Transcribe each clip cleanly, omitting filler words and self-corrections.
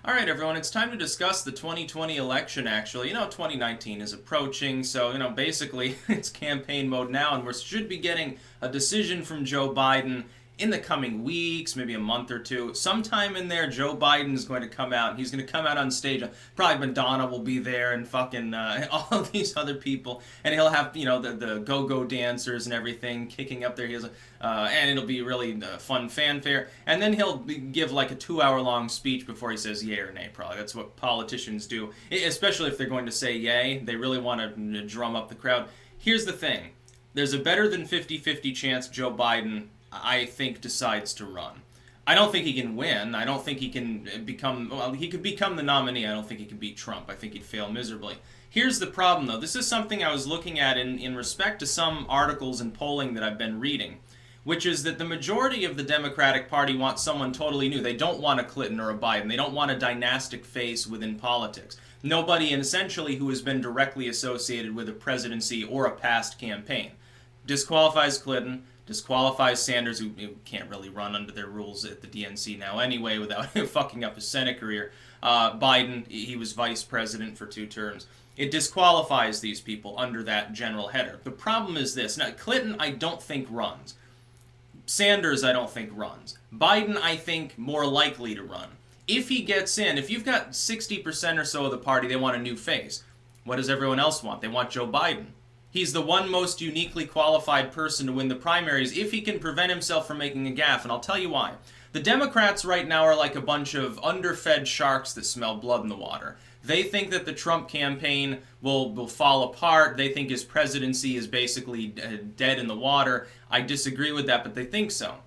All right, everyone, it's time to discuss the 2020 election, actually. 2019 is approaching, so, basically it's campaign mode now, and we should be getting a decision from Joe Biden in the coming weeks, maybe a month or two. Sometime in there, Joe Biden's going to come out, and he's going to come out on stage. Probably Madonna will be there, and fucking all of these other people, and he'll have, the go-go dancers and everything kicking up their heels, and it'll be really fun fanfare. And then he'll give like a 2-hour-long speech before he says yay or nay, probably. That's what politicians do, especially if they're going to say yay. They really want to drum up the crowd. Here's the thing. There's a better than 50-50 chance Joe Biden, I think, decides to run. I don't think he can win. I don't think he can become, well, he could become the nominee. I don't think he can beat Trump. I think he'd fail miserably. Here's the problem, though. This is something I was looking at in respect to some articles and polling that I've been reading, which is that the majority of the Democratic Party want someone totally new. They don't want a Clinton or a Biden. They don't want a dynastic face within politics. Nobody, essentially, who has been directly associated with a presidency or a past campaign. Disqualifies Clinton, disqualifies Sanders, who can't really run under their rules at the DNC now anyway without fucking up his Senate career. Biden, he was vice president for 2 terms. It disqualifies these people under that general header. The problem is this. Now, Clinton, I don't think runs. Sanders, I don't think runs. Biden, I think, more likely to run. If he gets in, if you've got 60% or so of the party, they want a new face. What does everyone else want? They want Joe Biden. He's the one most uniquely qualified person to win the primaries if he can prevent himself from making a gaffe, and I'll tell you why. The Democrats right now are like a bunch of underfed sharks that smell blood in the water. They think that the Trump campaign will fall apart. They think his presidency is basically dead in the water. I disagree with that, but they think so.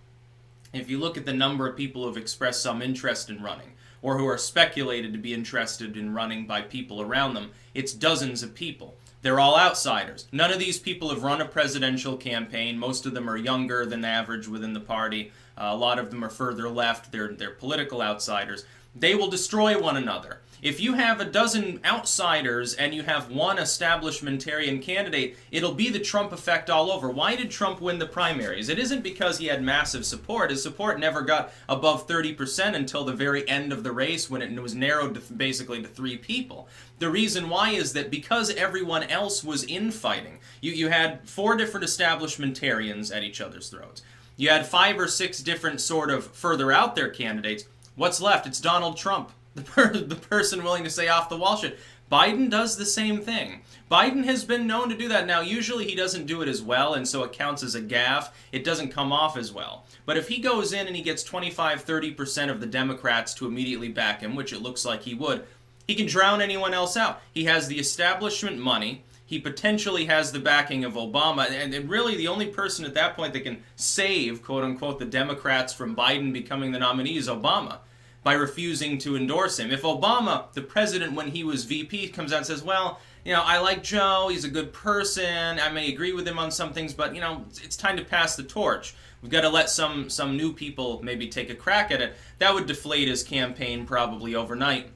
If you look at the number of people who have expressed some interest in running, or who are speculated to be interested in running by people around them, it's dozens of people. They're all outsiders. None of these people have run a presidential campaign. Most of them are younger than average within the party. A lot of them are further left. They're political outsiders. They will destroy one another. If you have a dozen outsiders and you have one establishmentarian candidate, it'll be the Trump effect all over. Why did Trump win the primaries? It isn't because he had massive support. His support never got above 30% until the very end of the race when it was narrowed to basically to 3 people. The reason why is that because everyone else was infighting, you had 4 different establishmentarians at each other's throats. You had 5 or 6 different sort of further out there candidates. What's left? It's Donald Trump. The person willing to say off the wall shit. Biden does the same thing. Biden has been known to do that. Now, usually he doesn't do it as well, and so it counts as a gaffe. It doesn't come off as well. But if he goes in and he gets 25-30% of the Democrats to immediately back him, which it looks like he would, he can drown anyone else out. He has the establishment money. He potentially has the backing of Obama, and really the only person at that point that can save, quote-unquote, the Democrats from Biden becoming the nominee is Obama, by refusing to endorse him. If Obama, the president, when he was VP, comes out and says, well, I like Joe, he's a good person, I may agree with him on some things, but, it's time to pass the torch. We've got to let some new people maybe take a crack at it. That would deflate his campaign probably overnight,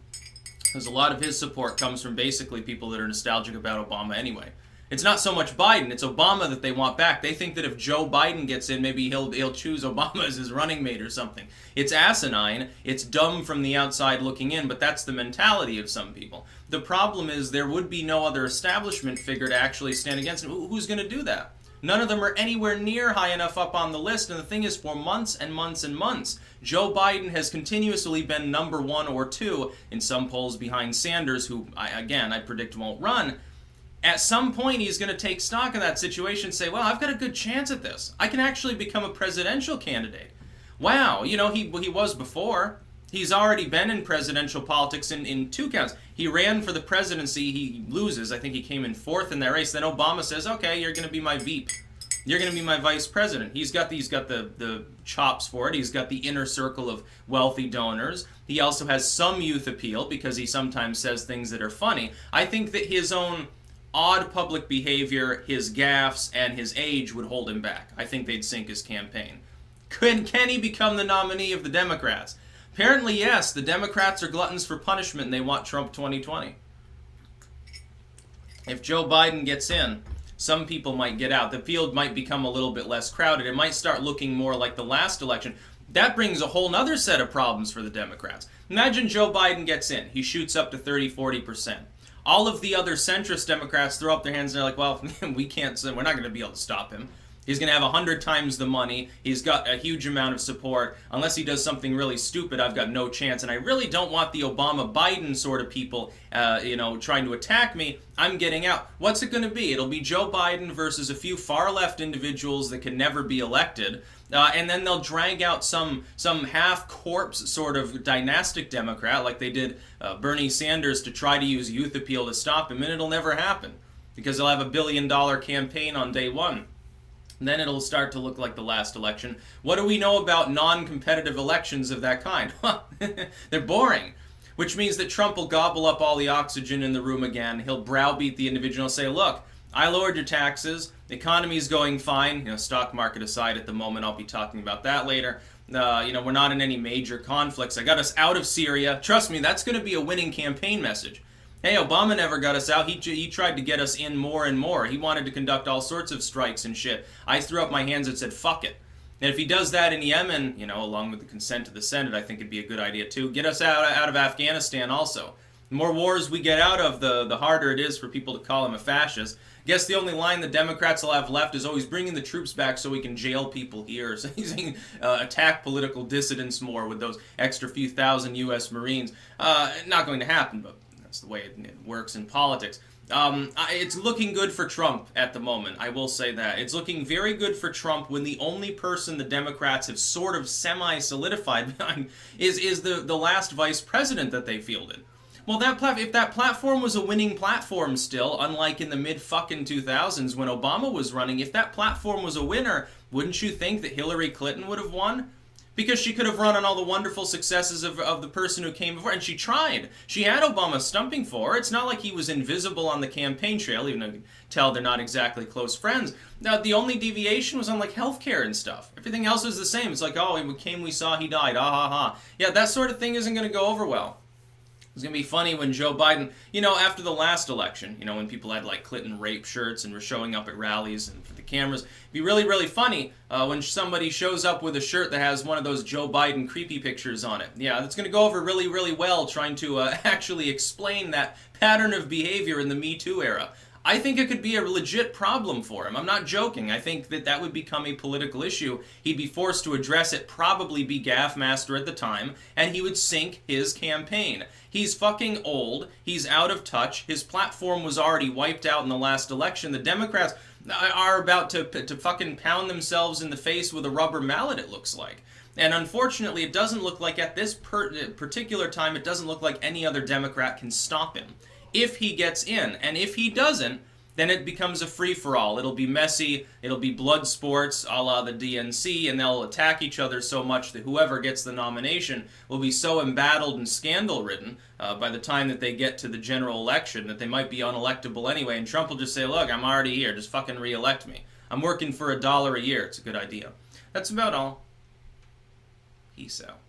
because a lot of his support comes from basically people that are nostalgic about Obama anyway. It's not so much Biden, it's Obama that they want back. They think that if Joe Biden gets in, maybe he'll choose Obama as his running mate or something. It's asinine, it's dumb from the outside looking in, but that's the mentality of some people. The problem is there would be no other establishment figure to actually stand against him. Who's going to do that? None of them are anywhere near high enough up on the list, and the thing is, for months and months and months, Joe Biden has continuously been number 1 or 2 in some polls behind Sanders, who, I predict won't run. At some point, he's going to take stock of that situation and say, well, I've got a good chance at this. I can actually become a presidential candidate. Wow, he was before. He's already been in presidential politics in 2 counts. He ran for the presidency. He loses. I think he came in 4th in that race. Then Obama says, okay, you're going to be my VP. You're going to be my vice president. He's got the chops for it. He's got the inner circle of wealthy donors. He also has some youth appeal because he sometimes says things that are funny. I think that his own odd public behavior, his gaffes, and his age would hold him back. I think they'd sink his campaign. Can he become the nominee of the Democrats? Apparently, yes. The Democrats are gluttons for punishment, and they want Trump 2020. If Joe Biden gets in, some people might get out. The field might become a little bit less crowded. It might start looking more like the last election. That brings a whole nother set of problems for the Democrats. Imagine Joe Biden gets in. He shoots up to 30-40%. All of the other centrist Democrats throw up their hands and they're like, well, we can't, we're not going to be able to stop him. He's going to have 100 times the money. He's got a huge amount of support. Unless he does something really stupid, I've got no chance. And I really don't want the Obama-Biden sort of people, trying to attack me. I'm getting out. What's it going to be? It'll be Joe Biden versus a few far-left individuals that can never be elected. And then they'll drag out some half-corpse sort of dynastic Democrat like they did Bernie Sanders to try to use youth appeal to stop him. And it'll never happen because they'll have $1 billion campaign on day one. Then it'll start to look like the last election. What do we know about non-competitive elections of that kind? They're boring. Which means that Trump will gobble up all the oxygen in the room again. He'll browbeat the individual and say, look, I lowered your taxes. The economy's going fine. Stock market aside at the moment. I'll be talking about that later. We're not in any major conflicts. I got us out of Syria. Trust me, that's going to be a winning campaign message. Hey, Obama never got us out. He tried to get us in more and more. He wanted to conduct all sorts of strikes and shit. I threw up my hands and said, fuck it. And if he does that in Yemen, along with the consent of the Senate, I think it'd be a good idea too. Get us out of Afghanistan also. The more wars we get out of, the harder it is for people to call him a fascist. I guess the only line the Democrats will have left is always bringing the troops back so we can jail people here. So he's attack political dissidents more with those extra few thousand U.S. Marines. Not going to happen, but that's the way it works in politics. It's looking good for Trump at the moment, I will say that. It's looking very good for Trump when the only person the Democrats have sort of semi-solidified behind is the last vice president that they fielded. Well, if that platform was a winning platform still, unlike in the mid-fucking 2000s when Obama was running, if that platform was a winner, wouldn't you think that Hillary Clinton would have won? Because she could have run on all the wonderful successes of the person who came before, and she tried. She had Obama stumping for her. It's not like he was invisible on the campaign trail, even though you can tell they're not exactly close friends. Now, the only deviation was on, like, healthcare and stuff. Everything else was the same. It's like, oh, he came, we saw, he died, ah ha ha. Yeah, that sort of thing isn't going to go over well. It's going to be funny when Joe Biden, after the last election, when people had, like, Clinton rape shirts and were showing up at rallies and for the cameras, it'd be really, really funny when somebody shows up with a shirt that has one of those Joe Biden creepy pictures on it. Yeah, that's going to go over really, really well trying to actually explain that pattern of behavior in the Me Too era. I think it could be a legit problem for him. I'm not joking. I think that would become a political issue. He'd be forced to address it, probably be gaffmaster at the time, and he would sink his campaign. He's fucking old. He's out of touch. His platform was already wiped out in the last election. The Democrats are about to fucking pound themselves in the face with a rubber mallet, it looks like. And unfortunately, it doesn't look like at this particular time, it doesn't look like any other Democrat can stop him. If he gets in, and if he doesn't, then it becomes a free-for-all. It'll be messy, it'll be blood sports a la the DNC, and they'll attack each other so much that whoever gets the nomination will be so embattled and scandal-ridden by the time that they get to the general election that they might be unelectable anyway, and Trump will just say, look, I'm already here, just fucking re-elect me. I'm working for $1 a year, it's a good idea. That's about all. Peace out.